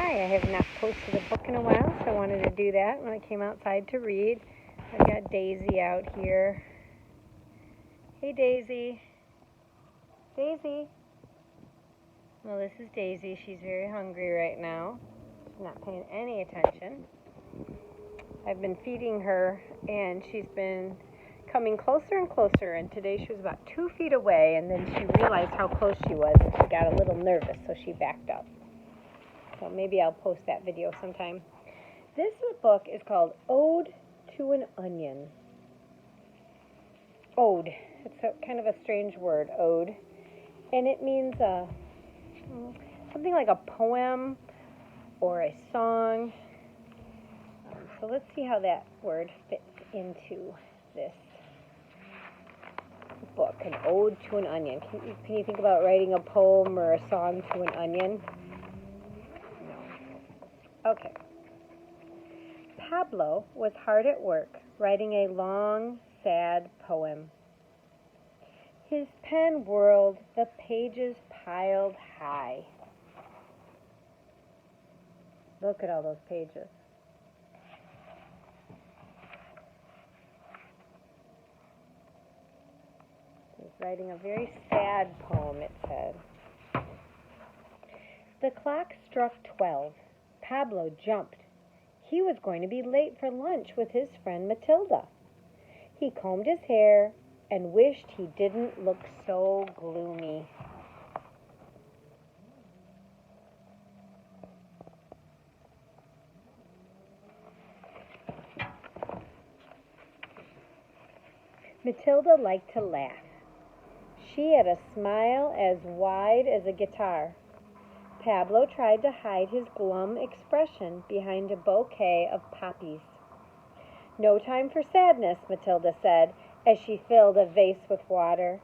Hi, I have not posted a book in a while, so I wanted to do that when I came outside to read. I've got Daisy out here. Hey, Daisy. Daisy. Well, this is Daisy. She's very hungry right now. She's not paying any attention. I've been feeding her, and she's been coming closer and closer, and today she was about 2 feet away, and then she realized how close she was, and she got a little nervous, so she backed up. So maybe I'll post that video sometime. This book is called Ode to an Onion. Ode. It's kind of a strange word, ode. And it means something like a poem or a song. So let's see how that word fits into this book, an ode to an onion. Can you think about writing a poem or a song to an onion? No. Okay. Pablo was hard at work, writing a long, sad poem. His pen whirled, the pages piled high. Look at all those pages. He's writing a very sad poem, it said. The clock struck 12. Pablo jumped. He was going to be late for lunch with his friend Matilda. He combed his hair and wished he didn't look so gloomy. Matilda liked to laugh. She had a smile as wide as a guitar. Pablo tried to hide his glum expression behind a bouquet of poppies. No time for sadness, Matilda said, as she filled a vase with water.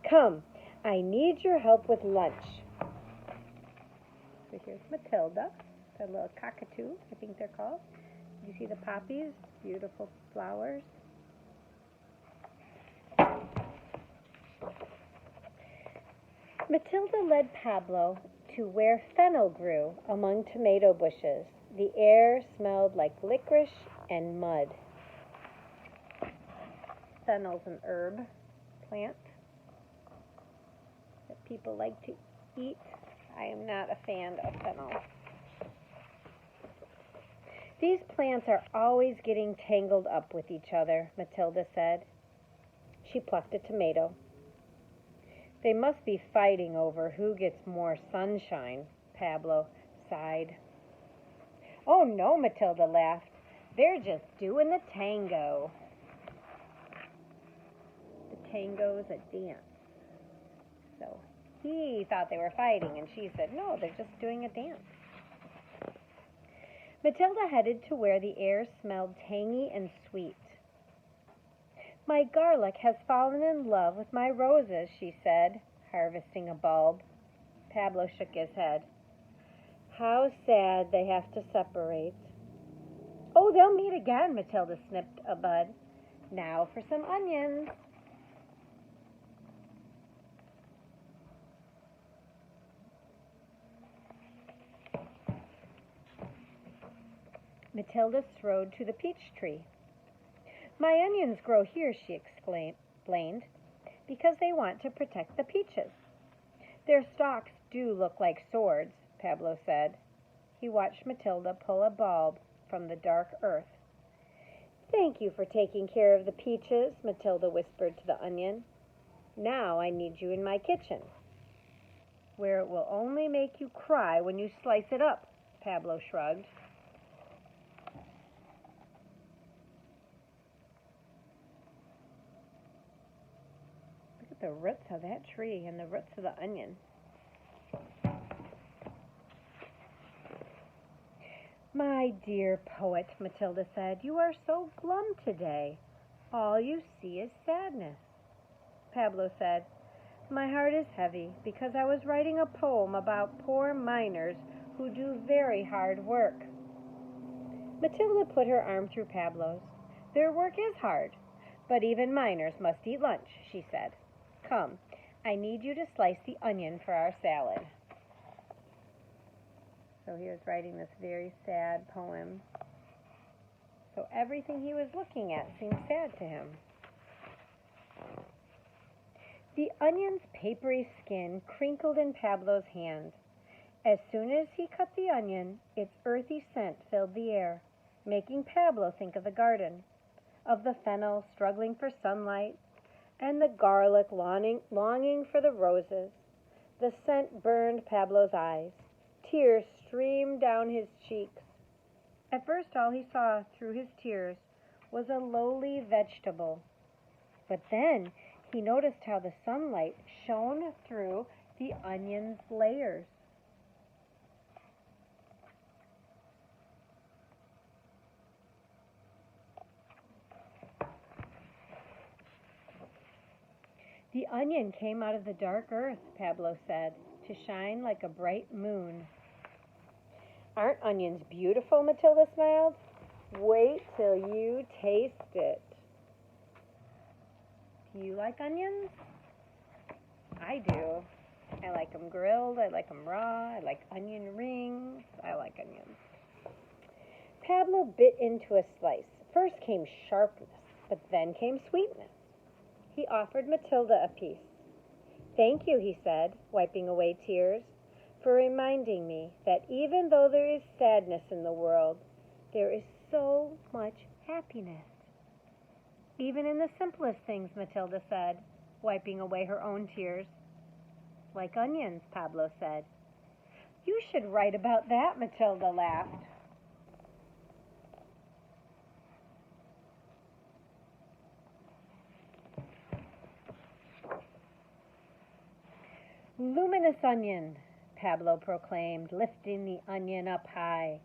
Come, I need your help with lunch. So here's Matilda, the little cockatoo, I think they're called. You see the poppies? Beautiful flowers. Matilda led Pablo to where fennel grew among tomato bushes. The air smelled like licorice and mud. Fennel's an herb plant that people like to eat. I am not a fan of fennel. These plants are always getting tangled up with each other, Matilda said. She plucked a tomato. They must be fighting over who gets more sunshine, Pablo sighed. Oh no, Matilda laughed. They're just doing the tango. The tango is a dance. So he thought they were fighting, and she said, no, they're just doing a dance. Matilda headed to where the air smelled tangy and sweet. My garlic has fallen in love with my roses, she said, harvesting a bulb. Pablo shook his head. How sad they have to separate. Oh, they'll meet again, Matilda snipped a bud. Now for some onions. Matilda strode to the peach tree. My onions grow here, she explained, because they want to protect the peaches. Their stalks do look like swords, Pablo said. He watched Matilda pull a bulb from the dark earth. Thank you for taking care of the peaches, Matilda whispered to the onion. Now I need you in my kitchen, where it will only make you cry when you slice it up, Pablo shrugged. The roots of that tree and the roots of the onion. My dear poet, Matilda said, you are so glum today. All you see is sadness. Pablo said, my heart is heavy because I was writing a poem about poor miners who do very hard work. Matilda put her arm through Pablo's. Their work is hard, but even miners must eat lunch, she said. Come, I need you to slice the onion for our salad. So he was writing this very sad poem. So everything he was looking at seemed sad to him. The onion's papery skin crinkled in Pablo's hand. As soon as he cut the onion, its earthy scent filled the air, making Pablo think of the garden, of the fennel struggling for sunlight, and the garlic longing for the roses. The scent burned Pablo's eyes. Tears streamed down his cheeks. At first, all he saw through his tears was a lowly vegetable. But then he noticed how the sunlight shone through the onion's layers. The onion came out of the dark earth, Pablo said, to shine like a bright moon. Aren't onions beautiful? Matilda smiled. Wait till you taste it. Do you like onions? I do. I like them grilled. I like them raw. I like onion rings. I like onions. Pablo bit into a slice. First came sharpness, but then came sweetness. He offered Matilda a piece. Thank you, he said, wiping away tears, for reminding me that even though there is sadness in the world, there is so much happiness. Even in the simplest things, Matilda said, wiping away her own tears. Like onions, Pablo said. You should write about that, Matilda laughed. Luminous onion, Pablo proclaimed, lifting the onion up high.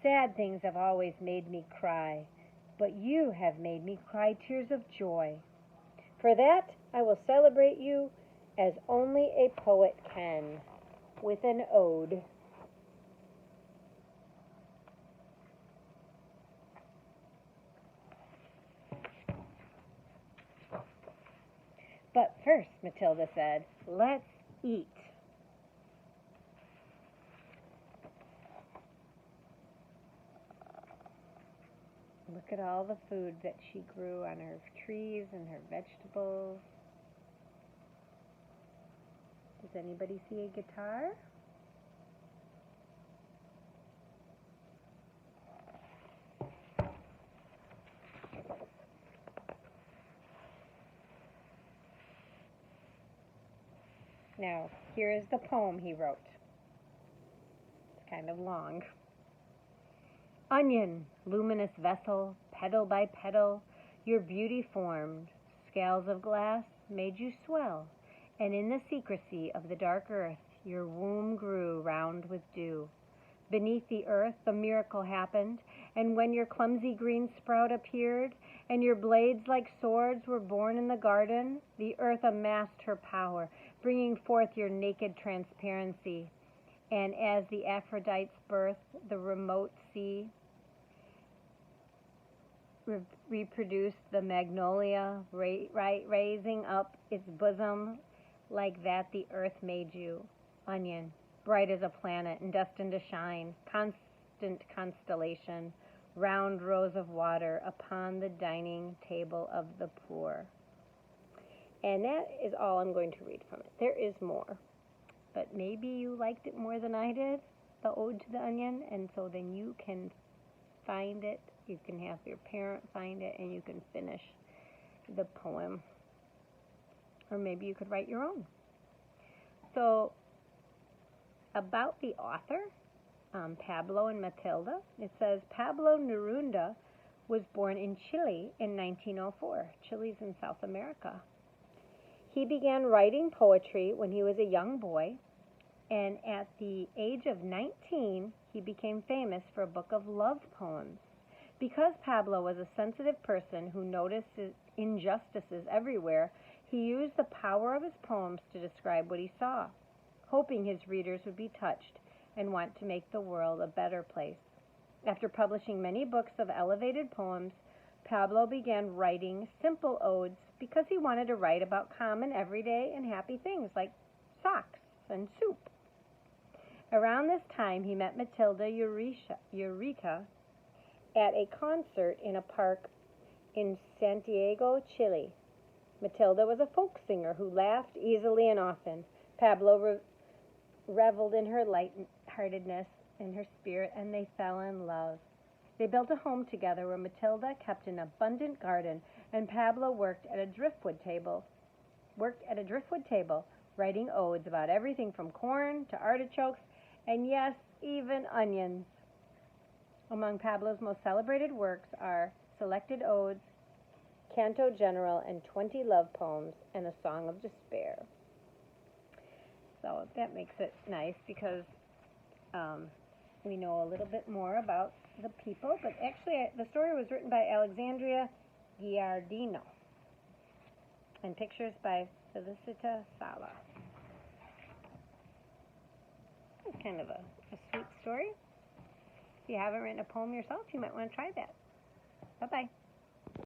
Sad things have always made me cry, but you have made me cry tears of joy. For that, I will celebrate you as only a poet can, with an ode. But first, Matilda said, let's eat. Look at all the food that she grew on her trees and her vegetables. Does anybody see a guitar? Now, here is the poem he wrote. It's kind of long. Onion, luminous vessel, petal by petal, your beauty formed, scales of glass made you swell, and in the secrecy of the dark earth, your womb grew round with dew. Beneath the earth the miracle happened, and when your clumsy green sprout appeared, and your blades like swords were born in the garden, the earth amassed her power, bringing forth your naked transparency. And as the Aphrodite's birth, the remote sea reproduced the magnolia, raising up its bosom like that the earth made you. Onion, bright as a planet and destined to shine, constant constellation, round rows of water upon the dining table of the poor. And that is all I'm going to read from it. There is more, but maybe you liked it more than I did, the Ode to the Onion, and so then you can find it. You can have your parent find it, and you can finish the poem. Or maybe you could write your own. So, about the author, Pablo and Matilda, it says Pablo Neruda was born in Chile in 1904. Chile's in South America. He began writing poetry when he was a young boy, and at the age of 19, he became famous for a book of love poems. Because Pablo was a sensitive person who noticed injustices everywhere, he used the power of his poems to describe what he saw, hoping his readers would be touched and want to make the world a better place. After publishing many books of elevated poems, Pablo began writing simple odes because he wanted to write about common, everyday, and happy things like socks and soup. Around this time, he met Matilda Eureka at a concert in a park in Santiago, Chile. Matilda was a folk singer who laughed easily and often. Pablo reveled in her lightheartedness and her spirit, and they fell in love. They built a home together where Matilda kept an abundant garden, and Pablo worked at a driftwood table, writing odes about everything from corn to artichokes, and yes, even onions. Among Pablo's most celebrated works are Selected Odes, Canto General, and 20 love poems, and a Song of Despair. So that makes it nice because we know a little bit more about the people, but actually the story was written by Alexandria Giardino and pictures by Felicita Sala. It's kind of a sweet story. If you haven't written a poem yourself, you might want to try that. Bye-bye.